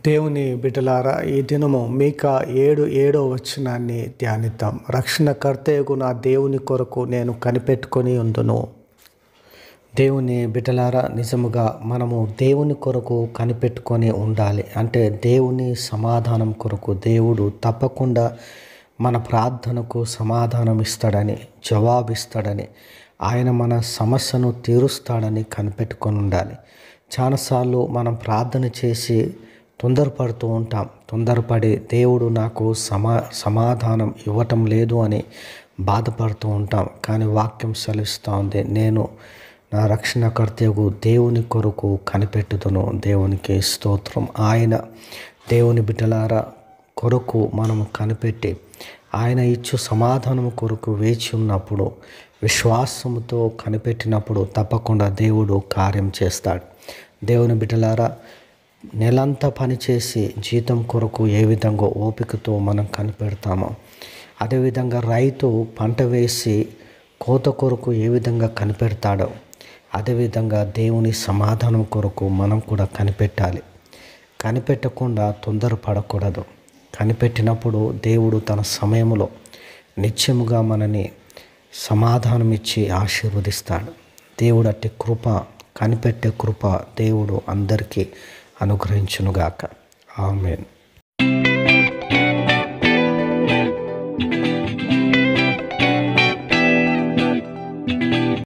దేవుని బిడ్డలారా, ఈ దినము మీకా 7:7 వచనాన్ని ధ్యానిద్దాం. రక్షణకర్తయగు నా దేవుని కొరకు నేను కనిపెట్టుకొని ఉందును. దేవుని బిడ్డలారా, నిజముగా మనము దేవుని కొరకు కనిపెట్టుకొని ఉండాలి. అంటే దేవుని సమాధానం కొరకు దేవుడు తప్పకుండా మన ప్రార్థనకు సమాధానం ఇస్తాడని, జవాబిస్తాడని, ఆయన మన సమస్యను తీరుస్తాడని కనిపెట్టుకొని ఉండాలి. చాలాసార్లు మనం ప్రార్థన చేసి తొందరపడుతూ ఉంటాం. తొందరపడి దేవుడు నాకు సమాధానం ఇవ్వటం లేదు అని బాధపడుతూ ఉంటాం. కానీ వాక్యం సెలవిస్తూ ఉంది, నేను నా రక్షణకర్తయగు దేవుని కొరకు కనిపెట్టుదును. దేవునికి స్తోత్రం. ఆయన దేవుని బిడ్డలారా కొరకు మనం కనిపెట్టి ఆయన ఇచ్చు సమాధానం కొరకు వేచి ఉన్నప్పుడు, విశ్వాసముతో కనిపెట్టినప్పుడు తప్పకుండా దేవుడు కార్యం చేస్తాడు. దేవుని బిడ్డలారా, నెలంతా పనిచేసి జీతం కొరకు ఏ విధంగా ఓపికతో మనం కనిపెడతామో, అదేవిధంగా రైతు పంట వేసి కోత కొరకు ఏ విధంగా కనిపెడతాడో, అదేవిధంగా దేవుని సమాధానం కొరకు మనం కూడా కనిపెట్టాలి. కనిపెట్టకుండా తొందరపడకూడదు. కనిపెట్టినప్పుడు దేవుడు తన సమయంలో నిత్యముగా మనని సమాధానం ఇచ్చి ఆశీర్వదిస్తాడు. దేవుడు అట్టి కృప, కనిపెట్టే కృప దేవుడు అందరికీ అనుగ్రహించునుగాక. ఆమేన్.